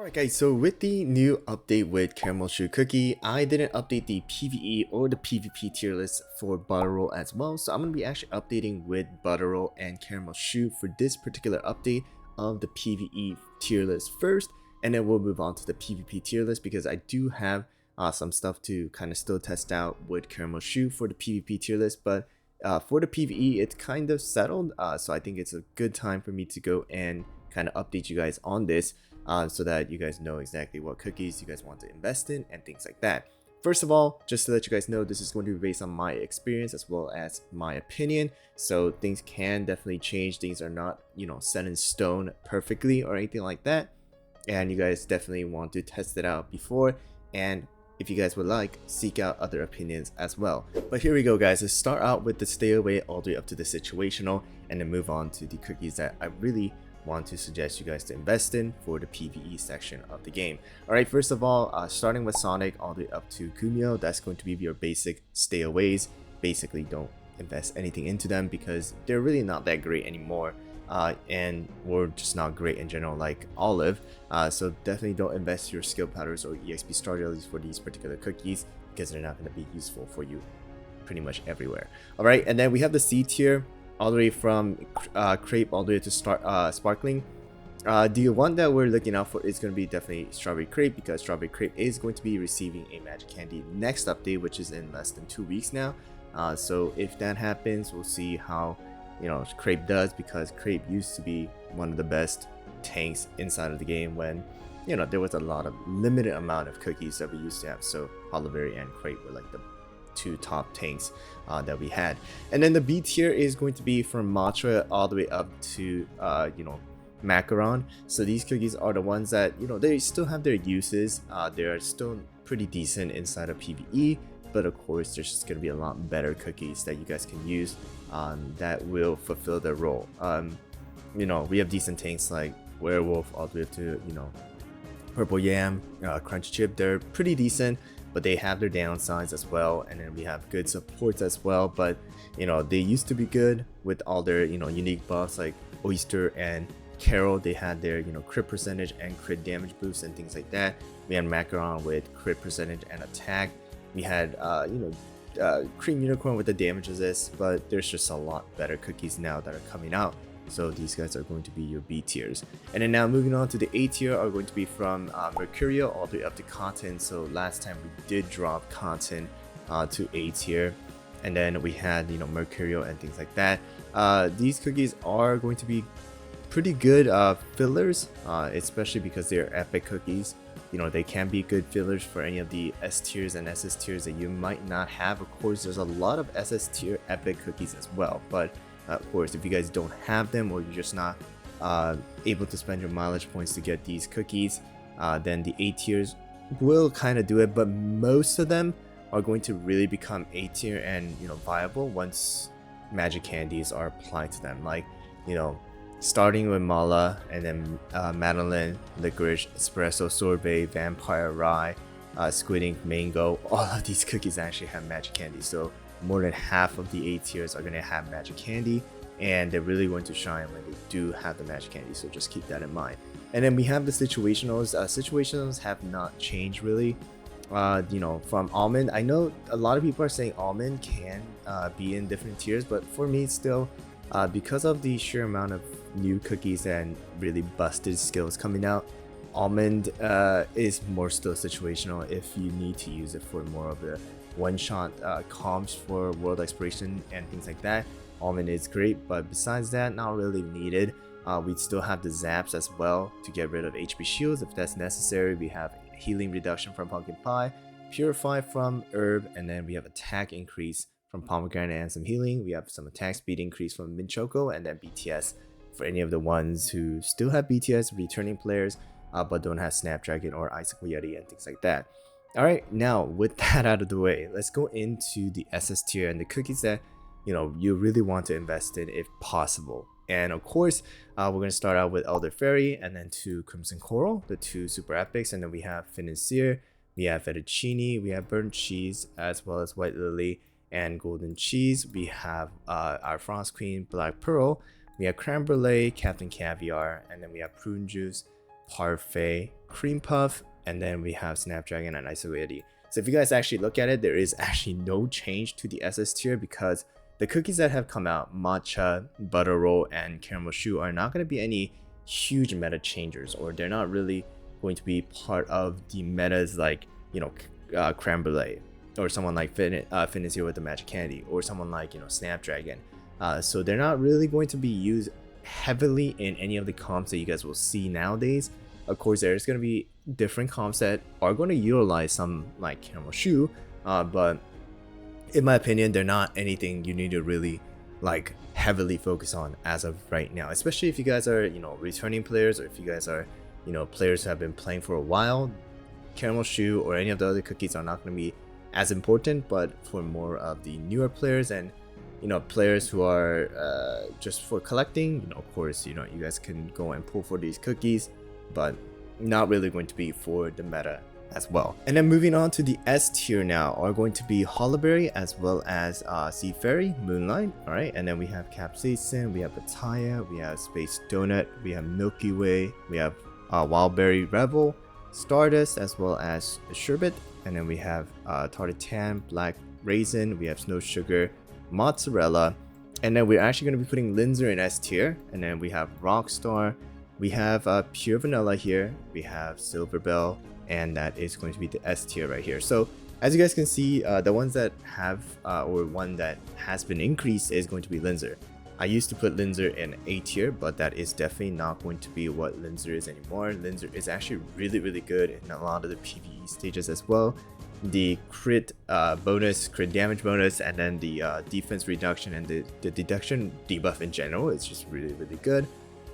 Alright guys, so with the new update with Caramel Choux Cookie, I didn't update the PvE or the PvP tier list for Butter Roll as well, so I'm going to be actually updating with Butter Roll and Caramel Choux for this particular update of the PvE tier list first, and then we'll move on to the PvP tier list because I do have some stuff to kind of still test out with Caramel Choux for the PvP tier list, but for the PvE it's kind of settled, so I think it's a good time for me to go and kind of update you guys on this. So that you guys know exactly what cookies you guys want to invest in and things like that. First of all, just to let you guys know, this is going to be based on my experience as well as my opinion. So things can definitely change. Things are not, set in stone perfectly or anything like that. And you guys definitely want to test it out before. And if you guys would like, seek out other opinions as well. But here we go, guys. Let's start out with the stay away all the way up to the situational and then move on to the cookies that I really want to suggest you guys to invest in for the PvE section of the game. Alright, first of all, starting with Sonic all the way up to Kumio, that's going to be your basic stay aways. Basically, don't invest anything into them because they're really not that great anymore, and we're just not great in general like Olive. So definitely don't invest your skill powders or EXP star jellies for these particular cookies because they're not going to be useful for you pretty much everywhere. Alright, and then we have the C tier, all the way from crepe all the way to sparkling. The one that we're looking out for is going to be definitely strawberry crepe, because strawberry crepe is going to be receiving a magic candy next update, which is in less than 2 weeks now. So if that happens, we'll see how crepe does, because crepe used to be one of the best tanks inside of the game when there was a lot of limited amount of cookies that we used to have. So Oliveri and crepe were like the two top tanks that we had. And then the B tier is going to be from Matra all the way up to Macaron. So these cookies are the ones that they still have their uses. They are still pretty decent inside of PvE, but of course there's just going to be a lot better cookies that you guys can use that will fulfill their role. We have decent tanks like Werewolf all the way up to Purple Yam, Crunch Chip. They're pretty decent, but they have their downsides as well. And then we have good supports as well, but they used to be good with all their unique buffs like Oyster and Carol. They had their crit percentage and crit damage boosts and things like that. We had Macaron with crit percentage and attack. We had Cream Unicorn with the damage resist, but there's just a lot better cookies now that are coming out. So these guys are going to be your B tiers. And then now moving on to the A tier are going to be from Mercurial all the way up to Cotton. So last time we did drop Cotton to A tier, and then we had Mercurial and things like that. These cookies are going to be pretty good fillers, especially because they're epic cookies. They can be good fillers for any of the S tiers and SS tiers that you might not have. Of course, there's a lot of SS tier epic cookies as well, but of course, if you guys don't have them or you're just not able to spend your mileage points to get these cookies, then the A tiers will kind of do it, but most of them are going to really become A tier and viable once magic candies are applied to them. Like starting with Mala and then Madeline, Licorice, Espresso, Sorbet, Vampire Rye, Squid Ink, Mango. All of these cookies actually have magic candy. So more than half of the A tiers are going to have magic candy, and they're really going to shine when they do have the magic candy, so just keep that in mind. And then we have the situationals. Situationals have not changed really. From Almond, I know a lot of people are saying Almond can be in different tiers, but for me still, because of the sheer amount of new cookies and really busted skills coming out, Almond is more still situational if you need to use it for more of the one-shot comps for world exploration and things like that. Almond is great, but besides that, not really needed. We still have the zaps as well to get rid of HP shields if that's necessary. We have healing reduction from Pumpkin Pie, Purify from Herb, and then we have attack increase from Pomegranate and some healing. We have some attack speed increase from Mint Choco, and then BTS for any of the ones who still have BTS, returning players, but don't have Snapdragon or Icicle Yeti and things like that. Alright, now with that out of the way, let's go into the SS tier and the cookies that you really want to invest in if possible. And of course, we're going to start out with Elder Fairy and then 2 Crimson Coral, the 2 super epics, and then we have Financier, we have Fettuccine, we have Burnt Cheese, as well as White Lily and Golden Cheese. We have our Frost Queen, Black Pearl, we have Creme Brulee, Captain Caviar, and then we have Prune Juice, Parfait, Cream Puff, and then we have Snapdragon and Isoeti. So if you guys actually look at it, there is actually no change to the SS tier because the cookies that have come out, Matcha, Butter Roll, and Caramel Choux, are not going to be any huge meta changers, or they're not really going to be part of the metas like, you know, Creme Brulee, or someone like Fitness here with the Magic Candy, or someone like, you know, Snapdragon. So they're not really going to be used heavily in any of the comps that you guys will see nowadays. Of course, there's going to be different comps that are going to utilize some like Caramel Choux, but in my opinion, they're not anything you need to really like heavily focus on as of right now, especially if you guys are, you know, returning players, or if you guys are, you know, players who have been playing for a while. Caramel Choux or any of the other cookies are not going to be as important, but for more of the newer players and, you know, players who are just for collecting, you know, of course, you know, you guys can go and pull for these cookies, but not really going to be for the meta as well. And then moving on to the S tier now are going to be Hollowberry as well as Sea Fairy, Moonlight. All right, and then we have Capsaicin, we have Pataya, we have Space Donut, we have Milky Way, we have Wildberry Rebel, Stardust, as well as Sherbet, and then we have Tartatan, Black Raisin, we have Snow Sugar, Mozzarella, and then we're actually going to be putting Linzer in S tier, and then we have Rockstar, we have Pure Vanilla here, we have Silver Bell, and that is going to be the S tier right here. So as you guys can see, the ones that have or one that has been increased is going to be Linzer. I used to put Linzer in A tier, but that is definitely not going to be what Linzer is anymore. Linzer is actually really good in a lot of the PvE stages as well. The crit bonus, crit damage bonus, and then the defense reduction and the deduction debuff in general is just really good.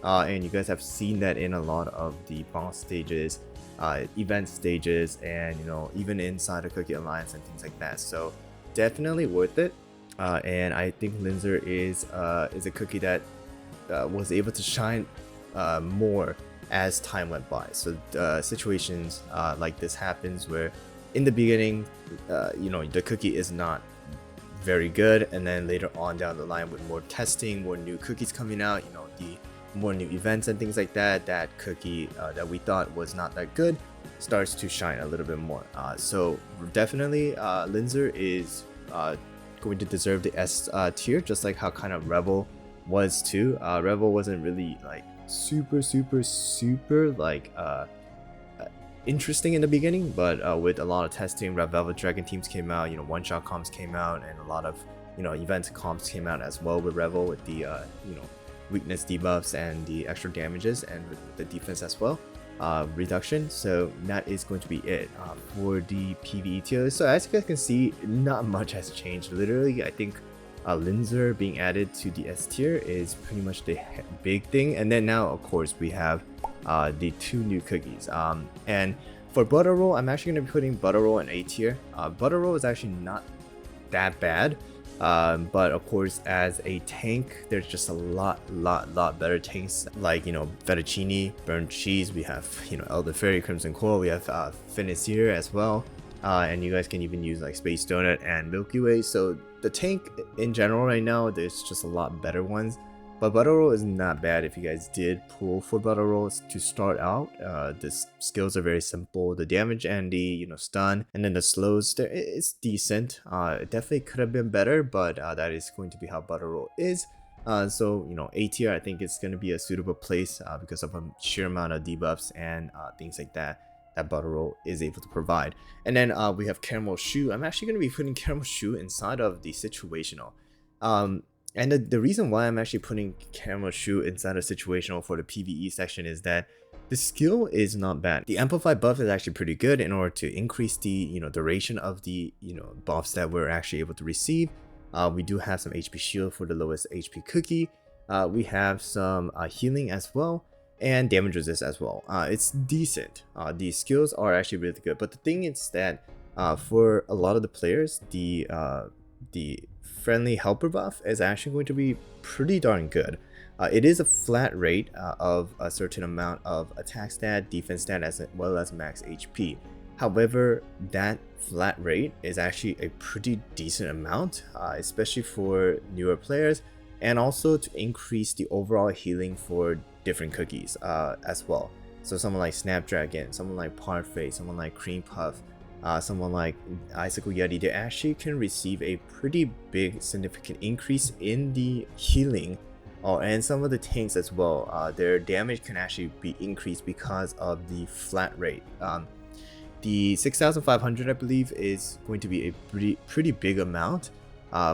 And you guys have seen that in a lot of the boss stages, event stages, and, you know, even inside a Cookie Alliance and things like that. So definitely worth it. And I think Linzer is a cookie that was able to shine more as time went by. So situations like this happens where in the beginning, you know, the cookie is not very good, and then later on down the line with more testing, more new cookies coming out, you know, the more new events and things like that, that cookie that we thought was not that good starts to shine a little bit more. So definitely Linzer is going to deserve the S tier, just like how kind of Rebel was too. Rebel wasn't really like super like interesting in the beginning, but with a lot of testing, Red Velvet Dragon teams came out, you know, one-shot comps came out, and a lot of, you know, event comps came out as well with Rebel, with the you know, weakness debuffs and the extra damages, and with the defense as well reduction. So that is going to be it for the PvE tier. So as you guys can see, not much has changed. Literally, I think Linzer being added to the S tier is pretty much the big thing. And then now, of course, we have the two new cookies. And for Butter Roll, I'm actually going to be putting Butter Roll in A tier. Butter Roll is actually not that bad. But of course, as a tank, there's just a lot better tanks, like, you know, fettuccine, burnt cheese. We have, you know, elderberry, crimson coral. We have Financier as well, and you guys can even use like Space Donut and Milky Way. So the tank in general right now, there's just a lot better ones. But Butter Roll is not bad if you guys did pull for Butter Rolls to start out. The skills are very simple. The damage and the, you know, stun, and then the slows, it's decent. It definitely could have been better, but that is going to be how Butter Roll is. So, you know, A tier, I think it's going to be a suitable place because of a sheer amount of debuffs and things like that Butter Roll is able to provide. And then we have Caramel Choux. I'm actually going to be putting Caramel Choux inside of the situational. And the reason why I'm actually putting Caramel Choux inside of situational for the PvE section is that the skill is not bad. The Amplify buff is actually pretty good in order to increase the, you know, duration of the, you know, buffs that we're actually able to receive. We do have some HP shield for the lowest HP cookie. We have some healing as well, and damage resist as well. It's decent. These skills are actually really good. But the thing is that for a lot of the players, the friendly helper buff is actually going to be pretty darn good. It is a flat rate of a certain amount of attack stat, defense stat, as well as max HP. However, that flat rate is actually a pretty decent amount, especially for newer players, and also to increase the overall healing for different cookies as well. So someone like Snapdragon, someone like Parfait, someone like Cream Puff, someone like Icicle Yeti, they actually can receive a pretty big significant increase in the healing, and some of the tanks as well. Their damage can actually be increased because of the flat rate. The 6,500, I believe, is going to be a pretty big amount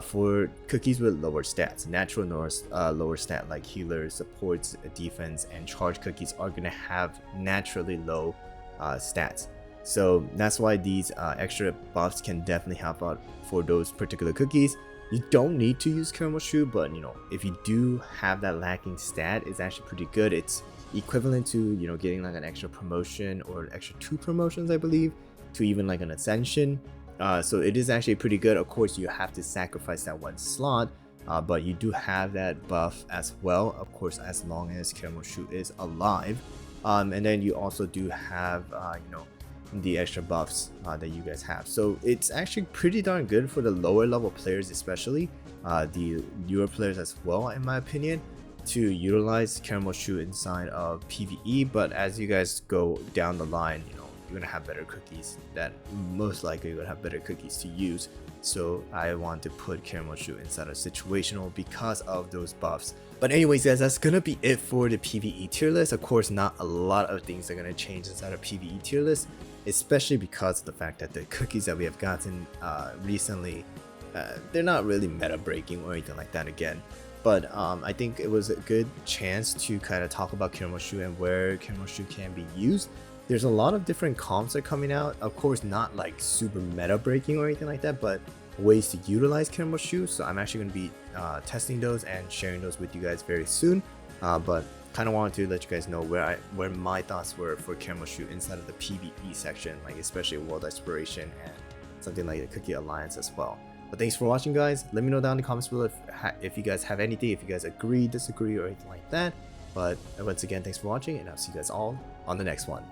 for cookies with lower stats. Natural lower stat like healers, supports, defense, and charge cookies are going to have naturally low stats. So that's why these extra buffs can definitely help out for those particular cookies. You don't need to use Caramel Choux, but if you do have that lacking stat, it's actually pretty good. It's equivalent to getting like an extra promotion or extra 2 promotions, I believe, to even like an ascension. So it is actually pretty good. Of course, you have to sacrifice that 1 slot, but you do have that buff as well, of course, as long as Caramel Choux is alive. And then you also do have the extra buffs that you guys have. So it's actually pretty darn good for the lower level players, especially the newer players as well, in my opinion, to utilize Caramel Choux inside of PvE. But as you guys go down the line, you're gonna have better cookies, that most likely you're gonna have better cookies to use. So I want to put Caramel Choux inside of situational because of those buffs. But anyways guys, that's gonna be it for the PvE tier list. Of course, not a lot of things are gonna change inside of PvE tier list, especially because of the fact that the cookies that we have gotten recently, they're not really meta breaking or anything like that again. But I think it was a good chance to kind of talk about Caramel Choux and where Caramel Choux can be used. There's a lot of different comps that are coming out, of course not like super meta breaking or anything like that, but ways to utilize Caramel Choux. So I'm actually going to be testing those and sharing those with you guys very soon. But kind of wanted to let you guys know where my thoughts were for Caramel Choux inside of the PvE section, like especially World Exploration and something like the Cookie Alliance as well. But thanks for watching, guys. Let me know down in the comments below if you guys have anything, if you guys agree, disagree, or anything like that. But once again, thanks for watching, and I'll see you guys all on the next one.